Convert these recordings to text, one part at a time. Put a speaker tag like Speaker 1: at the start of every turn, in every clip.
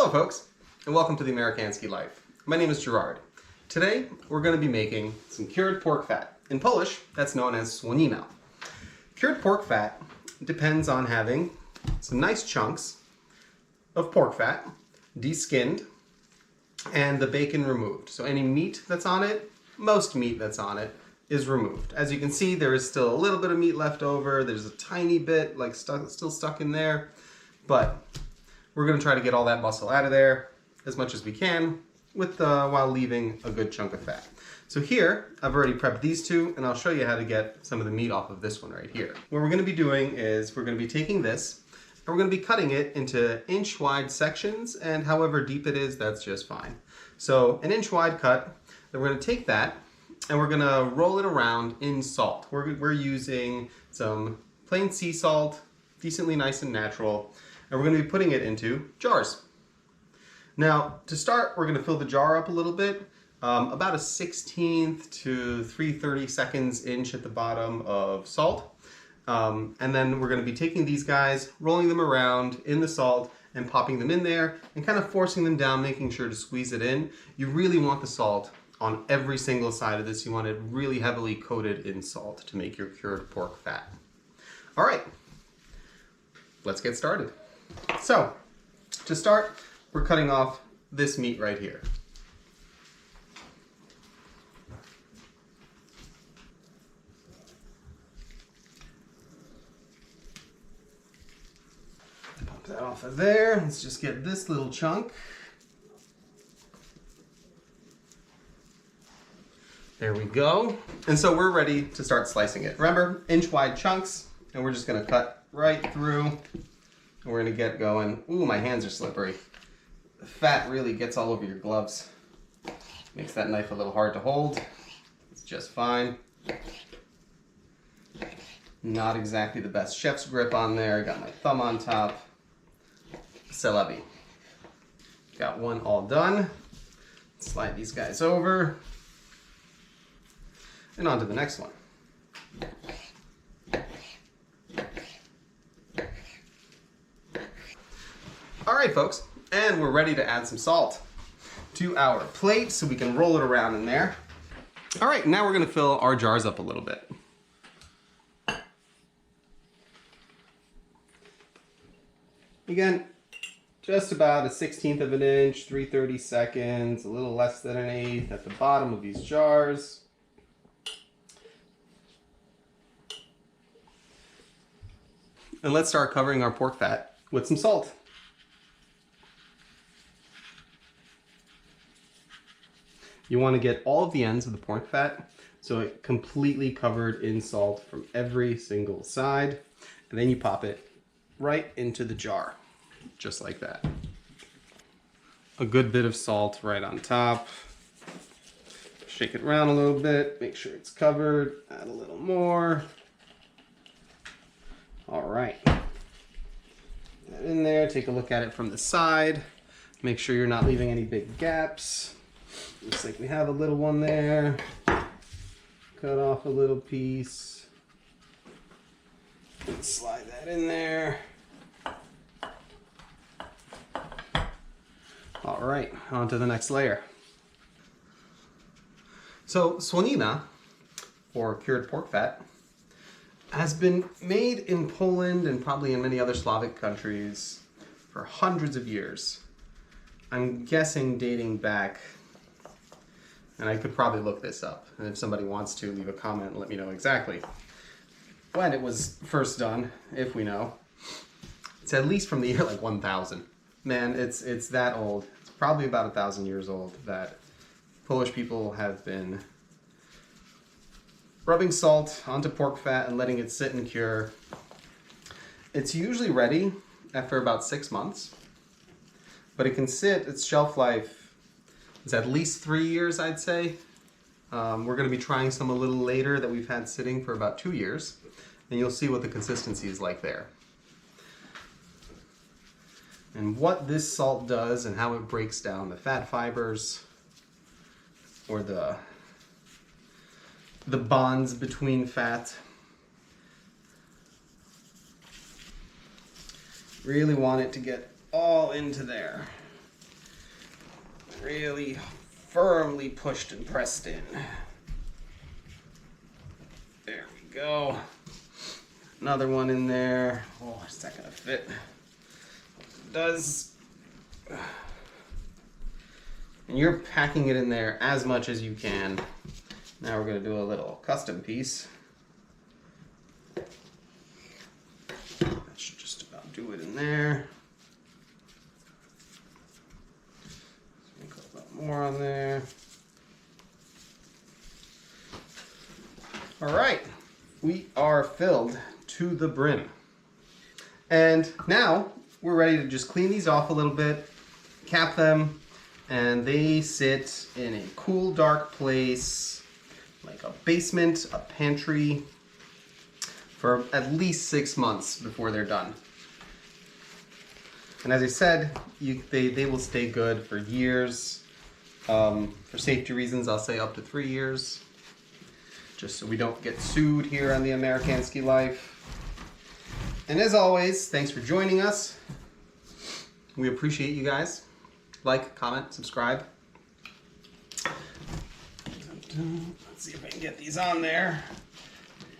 Speaker 1: Hello folks, and welcome to the Americanski Life. My name is Gerard. Today we're going to be making some cured pork fat. In Polish, that's known as Słonina. Cured pork fat depends on having some nice chunks of pork fat, de-skinned, and the bacon removed. So any meat that's on it, most meat that's on it, is removed. As you can see, there is still a little bit of meat left over. There's a tiny bit still stuck in there, but we're going to try to get all that muscle out of there as much as we can while leaving a good chunk of fat. So here, I've already prepped these two, and I'll show you how to get some of the meat off of this one right here. What we're going to be doing is we're going to be taking this, and we're going to be cutting it into inch-wide sections, and however deep it is, that's just fine. So an inch-wide cut, then we're going to take that, and we're going to roll it around in salt. We're using some plain sea salt, decently nice and natural, and we're going to be putting it into jars. Now, to start, we're going to fill the jar up a little bit, about a 1/16 to 3/32 inch at the bottom of salt. And then we're going to be taking these guys, rolling them around in the salt, and popping them in there, and kind of forcing them down, making sure to squeeze it in. You really want the salt on every single side of this. You want it really heavily coated in salt to make your cured pork fat. All right, let's get started. So, to start, we're cutting off this meat right here. Pop that off of there. Let's just get this little chunk. There we go. And so we're ready to start slicing it. Remember, inch-wide chunks, and we're just gonna cut right through. We're gonna get going. Ooh, my hands are slippery. The fat really gets all over your gloves. Makes that knife a little hard to hold. It's just fine. Not exactly the best chef's grip on there. Got my thumb on top. C'est la vie. Got one all done. Slide these guys over. And on to the next one. All right, folks, and we're ready to add some salt to our plate so we can roll it around in there. All right, now we're gonna fill our jars up a little bit. Again, just about a 1/16 of an inch, 3/32, a little less than an 1/8 at the bottom of these jars. And let's start covering our pork fat with some salt. You want to get all of the ends of the pork fat so it completely covered in salt from every single side. And then you pop it right into the jar, just like that. A good bit of salt right on top. Shake it around a little bit, make sure it's covered, add a little more. All right. Put that in there, take a look at it from the side. Make sure you're not leaving any big gaps. Looks like we have a little one there. Cut off a little piece. Slide that in there. All right, on to the next layer. So Słonina, or cured pork fat, has been made in Poland and probably in many other Slavic countries for hundreds of years. I'm guessing dating back, and I could probably look this up, and if somebody wants to, leave a comment and let me know exactly when it was first done, if we know. It's at least from the year like 1000. Man, it's that old. It's probably about 1,000 years old that Polish people have been rubbing salt onto pork fat and letting it sit and cure. It's usually ready after about 6 months, but it can sit, its shelf life is at least 3 years, I'd say. We're going to be trying some a little later that we've had sitting for about 2 years, and you'll see what the consistency is like there. And what this salt does and how it breaks down the fat fibers or the bonds between fat. Really want it to get all into there. really firmly pushed and pressed in. There we go. Another one in there. Oh, is that gonna fit? It does. And you're packing it in there as much as you can. Now we're gonna do a little custom piece. That should just about do it in there. Make a little more on there. All right, we are filled to the brim. And now we're ready to just clean these off a little bit, cap them, and they sit in a cool, dark place, like a basement, a pantry, for at least 6 months before they're done. And as I said, they will stay good for years. For safety reasons, I'll say up to 3 years, just so we don't get sued here on the Americanski Life. And as always, thanks for joining us. We appreciate you guys. Like, comment, subscribe. Let's see if I can get these on there.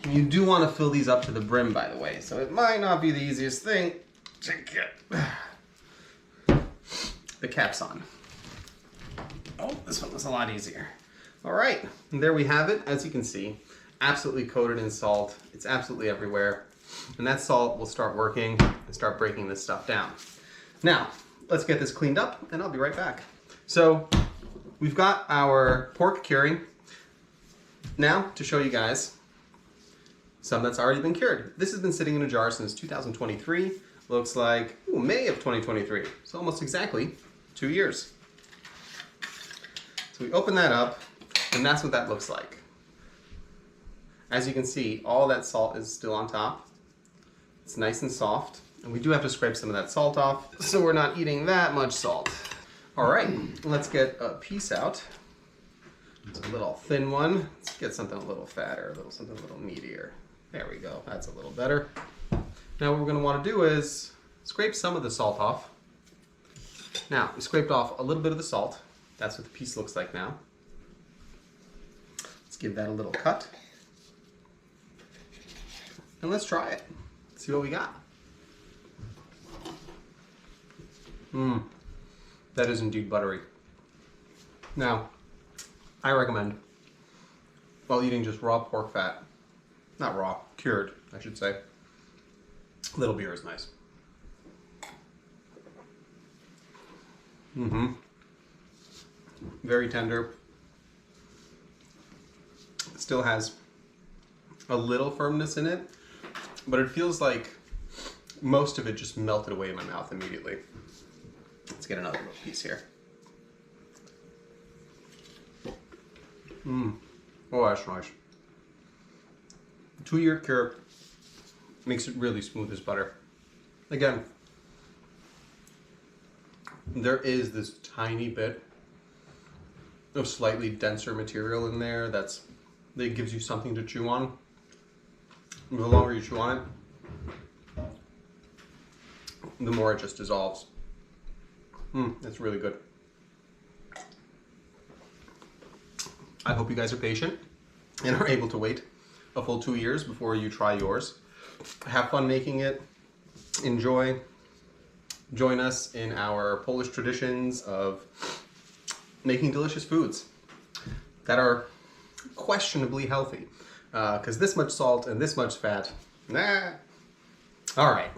Speaker 1: And you do want to fill these up to the brim, by the way, so it might not be the easiest thing to get the caps on. Oh, this one was a lot easier. All right, and there we have it. As you can see, absolutely coated in salt. It's absolutely everywhere. And that salt will start working and start breaking this stuff down. Now, let's get this cleaned up and I'll be right back. So we've got our pork curing. Now, to show you guys some that's already been cured. This has been sitting in a jar since 2023. Looks like May of 2023. So almost exactly 2 years. So we open that up and that's what that looks like. As you can see, all that salt is still on top. It's nice and soft. And we do have to scrape some of that salt off, so we're not eating that much salt. All right, let's get a piece out. It's a little thin one. Let's get something a little fatter, something a little meatier. There we go, that's a little better. Now what we're gonna wanna do is scrape some of the salt off. Now, we scraped off a little bit of the salt. That's what the piece looks like now. Let's give that a little cut. And let's try it. See what we got. That is indeed buttery. Now, I recommend, while eating just raw pork fat, not raw, cured, I should say, a little beer is nice. Very tender. It still has a little firmness in it, but it feels like most of it just melted away in my mouth immediately. Let's get another little piece here. Oh, that's nice. 2-year cure makes it really smooth as butter. Again, there is this tiny bit of slightly denser material in there that gives you something to chew on. And the longer you chew on it, the more it just dissolves. It's really good. I hope you guys are patient and are able to wait a full 2 years before you try yours. Have fun making it. Enjoy. Join us in our Polish traditions of making delicious foods that are questionably healthy. Because this much salt and this much fat, nah. All right.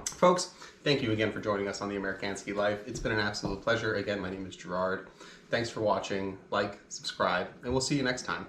Speaker 1: Folks, thank you again for joining us on the Americanski Life. It's been an absolute pleasure. Again, my name is Gerard. Thanks for watching. Like, subscribe, and we'll see you next time.